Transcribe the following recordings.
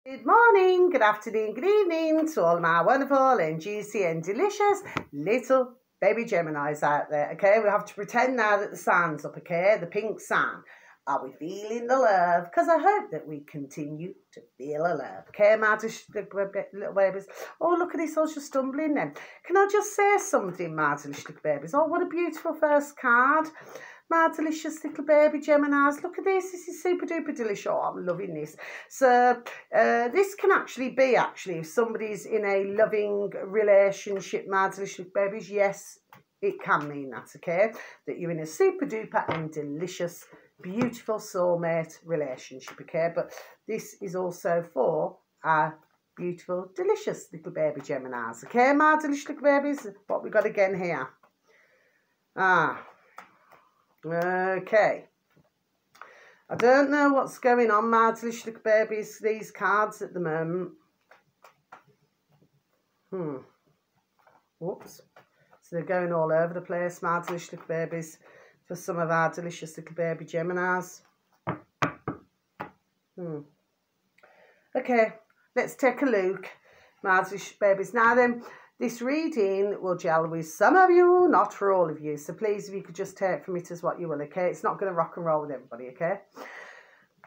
Good morning, good afternoon, good evening to all my wonderful and juicy and delicious little baby Geminis out there, okay? We have to pretend now that the sun's up, okay? The pink sun. Are we feeling the love? Because I hope that we continue to feel the love, okay, my little babies? Oh, look at this, I was just stumbling then. Can I just say something, my little babies? Oh, what a beautiful first card. My delicious little baby Geminis. Look at this. This is super duper delicious. Oh, I'm loving this. So this can actually be if somebody's in a loving relationship, my delicious babies. Yes, it can mean that, okay? That you're in a super duper and delicious, beautiful soulmate relationship, okay? But this is also for our beautiful, delicious little baby Geminis, okay? My delicious little babies. What we got again here? Okay, I don't know what's going on, my delicious little babies, these cards at the moment. Whoops. So they're going all over the place, my delicious little babies, for some of our delicious little baby Geminis. Okay, let's take a look, my delicious babies. Now then, this reading will gel with some of you, not for all of you. So please, if you could just take from it as what you will, okay? It's not going to rock and roll with everybody, okay?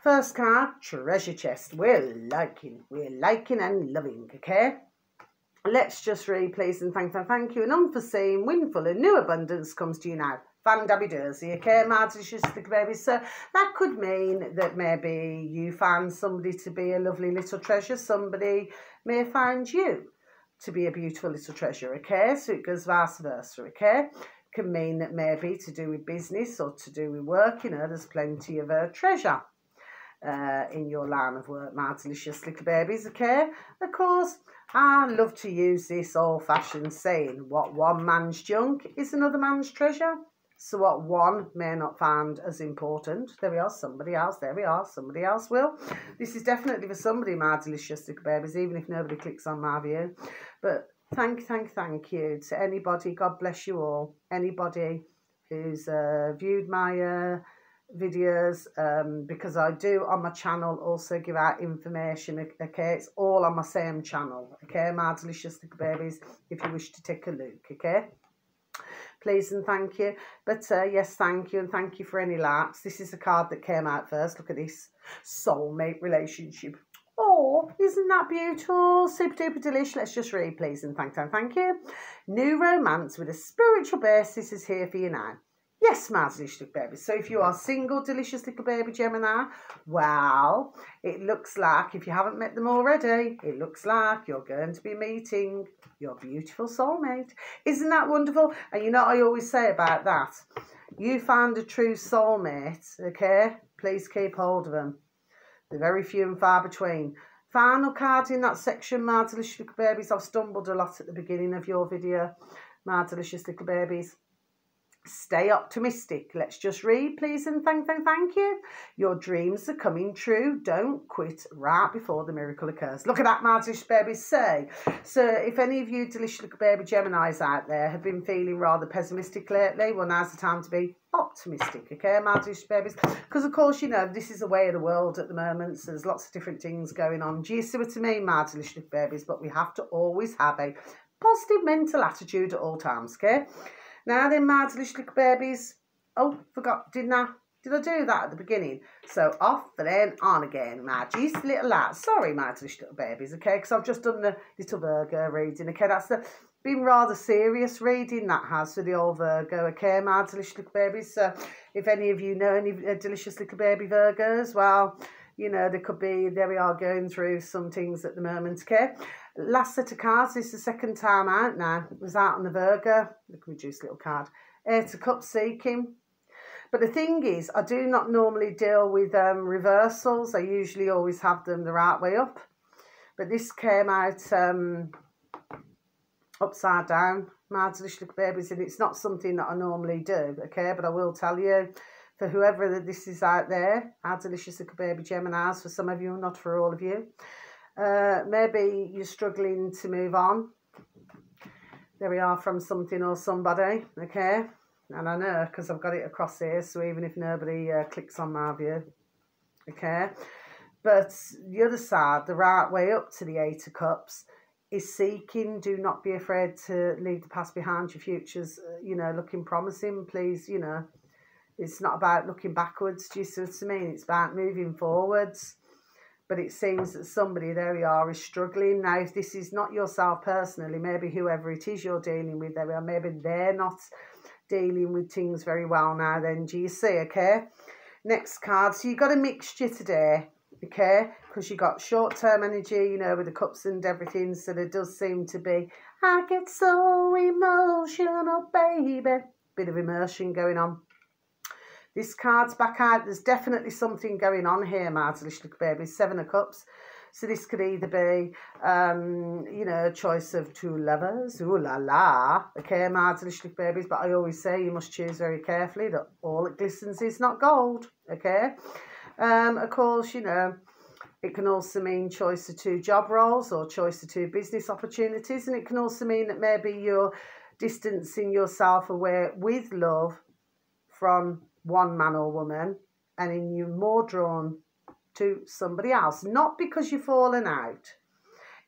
First card, treasure chest. We're liking and loving, okay? Let's just read, please, and thank you. An unforeseen windfall and new abundance comes to you now. Fan-dabby-dozy, okay, my delicious little babies. So that could mean that maybe you find somebody to be a lovely little treasure. Somebody may find you to be a beautiful little treasure, okay? So it goes vice versa, okay? Can mean that maybe to do with business or to do with work, you know, there's plenty of treasure in your line of work, my delicious little babies, okay? Of course, I love to use this old-fashioned saying, what one man's junk is another man's treasure. So what one may not find as important, there we are, somebody else, there we are, somebody else will. This is definitely for somebody, my delicious little babies, even if nobody clicks on my view. But thank you to anybody, God bless you all, anybody who's viewed my videos, because I do on my channel also give out information, okay? It's all on my same channel, okay, my delicious little babies, if you wish to take a look, okay? Please and thank you. But yes, thank you, and thank you for any likes. This is the card that came out first. Look at this. Soulmate relationship. Oh, isn't that beautiful? Super duper delicious. Let's just read, please, and thank you. New romance with a spiritual basis is here for you now. Yes, my delicious little baby. So if you are single, delicious little baby Gemini, well, it looks like, if you haven't met them already, it looks like you're going to be meeting your beautiful soulmate. Isn't that wonderful? And you know what I always say about that? You found a true soulmate, okay? Please keep hold of them. They're very few and far between. Final card in that section, my delicious little babies. I've stumbled a lot at the beginning of your video, my delicious little babies. Stay optimistic. Let's just read, please, and thank you. Your dreams are coming true. Don't quit right before the miracle occurs. Look at that, my delicious babies. So if any of you delicious little baby Geminis out there have been feeling rather pessimistic lately, well, now's the time to be optimistic, okay, my delicious babies? Because, of course, you know, this is the way of the world at the moment, so there's lots of different things going on. Do you see what I mean, my delicious little babies? But we have to always have a positive mental attitude at all times, okay? Now then, my delicious little babies. Oh, forgot, did I do that at the beginning? So off and then on again, my juicy little lads. Sorry, my delicious little babies, okay? Because I've just done the little Virgo reading, okay? That's been rather serious reading that has for the old Virgo, okay, my delicious little babies? So if any of you know any delicious little baby Virgos, well, you know, there we are going through some things at the moment, okay? Last set of cards, this is the second time out now. It was out on the Virgo. Look at my juice little card. Eight of Cups seeking. But the thing is, I do not normally deal with reversals. I usually always have them the right way up. But this came out upside down, my delicious little babies, and it's not something that I normally do, okay? But I will tell you, for whoever this is out there, our delicious little baby Geminis, for some of you, not for all of you, maybe you're struggling to move on. There we are, from something or somebody, okay? And I know, because I've got it across here, so even if nobody clicks on my view, okay? But the other side, the right way up to the Eight of Cups, is seeking. Do not be afraid to leave the past behind. Your future's, looking promising. Please, it's not about looking backwards. Do you see what I mean? It's about moving forwards. But it seems that somebody, there we are, is struggling. Now, if this is not yourself personally, maybe whoever it is you're dealing with, there we are, maybe they're not dealing with things very well now then. Do you see, okay? Next card. So you've got a mixture today, okay? Because you got short-term energy, with the cups and everything. So there does seem to be, I get so emotional, baby. Bit of immersion going on. This card's back out. There's definitely something going on here, my delicious baby. Seven of Cups. So this could either be, a choice of two lovers. Ooh la la. Okay, my delicious babies. But I always say you must choose very carefully that all that glistens is not gold. Okay. Of course, it can also mean choice of two job roles or choice of two business opportunities. And it can also mean that maybe you're distancing yourself away with love from one man or woman, and you're more drawn to somebody else. Not because you've fallen out.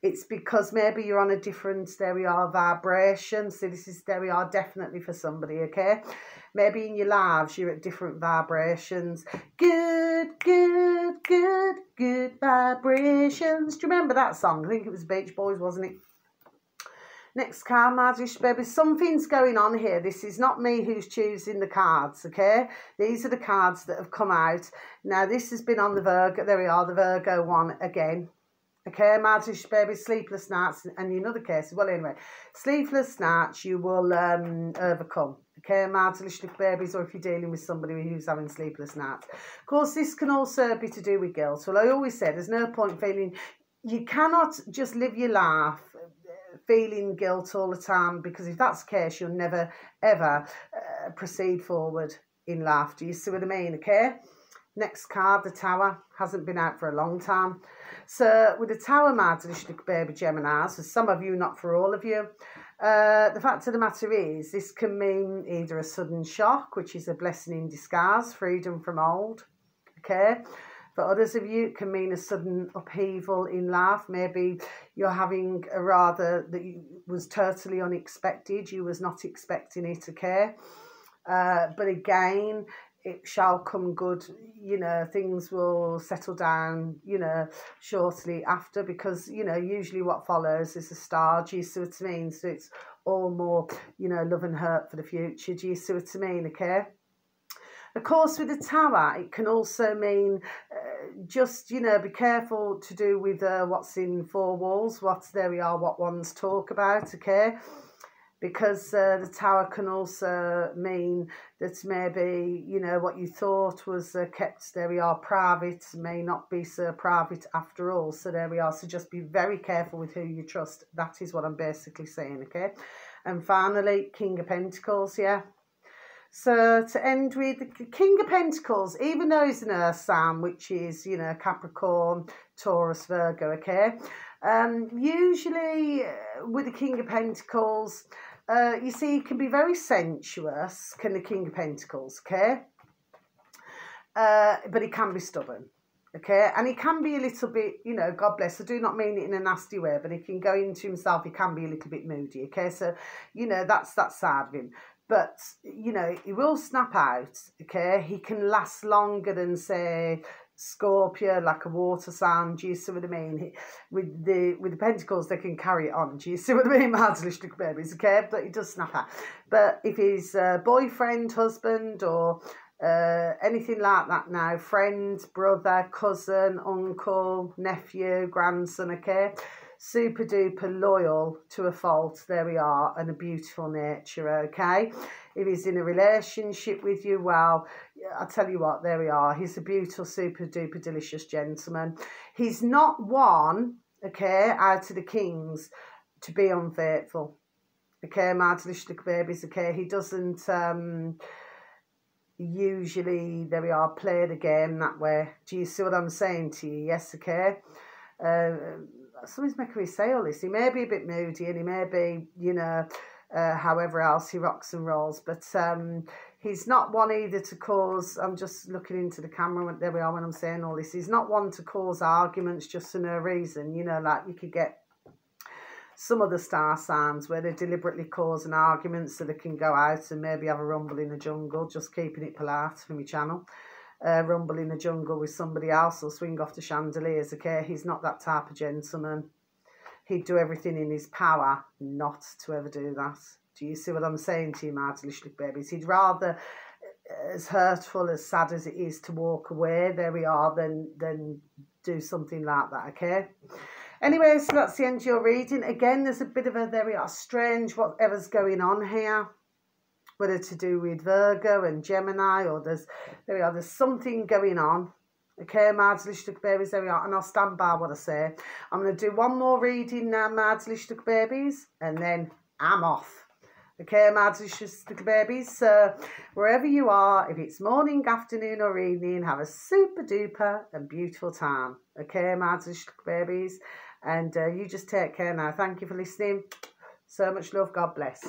It's because maybe you're on a different, there we are, vibration. So this is, there we are, definitely for somebody, okay? Maybe in your lives you're at different vibrations. Good, good, good, good vibrations. Do you remember that song? I think it was Beach Boys, wasn't it? Next card, my dear baby. Something's going on here. This is not me who's choosing the cards, okay? These are the cards that have come out. Now, this has been on the Virgo. There we are, the Virgo one again. Okay, my dear baby, sleepless nights. And in other cases, well, anyway, sleepless nights you will overcome. Okay, my delicious babies, or if you're dealing with somebody who's having sleepless nights. Of course, this can also be to do with guilt. Well, I always say there's no point feeling, you cannot just live your life feeling guilt all the time, because if that's the case, you'll never, ever proceed forward in life. Do you see what I mean, okay? Next card, the Tower, hasn't been out for a long time. So with the Tower, my delicious baby Geminis, for some of you, not for all of you, the fact of the matter is, this can mean either a sudden shock, which is a blessing in disguise, freedom from old, okay? For others of you, it can mean a sudden upheaval in life. Maybe you're having a rather that was totally unexpected. You was not expecting it, okay? But again, it shall come good. Things will settle down, shortly after, because, usually what follows is a star. Do you see what I mean? So it's all more, love and hurt for the future. Do you see what I mean, okay? Of course, with the Tower, it can also mean just, be careful to do with what's in four walls, what ones talk about, okay? Because the Tower can also mean that maybe, what you thought was kept, private, may not be so private after all. So there we are. So just be very careful with who you trust. That is what I'm basically saying, okay? And finally, King of Pentacles, yeah? So to end with the King of Pentacles, even though he's an Earth sign, which is, Capricorn, Taurus, Virgo, okay? Usually with the King of Pentacles, you see, he can be very sensuous, can the King of Pentacles, okay? But he can be stubborn, okay? And he can be a little bit, God bless, I do not mean it in a nasty way, but he can go into himself, he can be a little bit moody, okay? So, that's that side of him. But, he will snap out, okay? He can last longer than, say, Scorpio, like a water sign. Do you see what I mean? With the Pentacles, they can carry it on. Do you see what I mean? Martialistic babies, okay? But he does snap out. But if he's boyfriend, husband, or anything like that now, friend, brother, cousin, uncle, nephew, grandson, okay? Super duper loyal to a fault, there we are, and a beautiful nature, okay? If he's in a relationship with you, well, I'll tell you what, there we are. He's a beautiful, super duper delicious gentleman. He's not one, okay, out of the kings to be unfaithful, okay, my delicious babies, okay? He doesn't usually, there we are, play the game that way. Do you see what I'm saying to you? Yes, okay? Somebody's making me say all this. He may be a bit moody, and he may be, however else he rocks and rolls, but He's not one either to cause, I'm just looking into the camera, there we are when I'm saying all this. He's not one to cause arguments just for no reason. You know, like you could get some other star signs where they deliberately cause an argument so they can go out and maybe have a rumble in the jungle, just keeping it polite for my channel. Rumble in the jungle with somebody else or swing off the chandeliers, okay? He's not that type of gentleman. He'd do everything in his power not to ever do that. Do you see what I'm saying to you, my delicious babies? He'd rather, as hurtful, as sad as it is to walk away, there we are, than do something like that, okay? Anyway, so that's the end of your reading. Again, there's a bit of a, there we are, strange whatever's going on here. Whether to do with Virgo and Gemini, or there we are, there's something going on. Okay, my delicious babies, there we are. And I'll stand by what I say. I'm going to do one more reading now, my delicious babies, and then I'm off. Okay, my delicious babies, so wherever you are, if it's morning, afternoon or evening, have a super duper and beautiful time. Okay, my delicious babies, and you just take care now. Thank you for listening. So much love. God bless.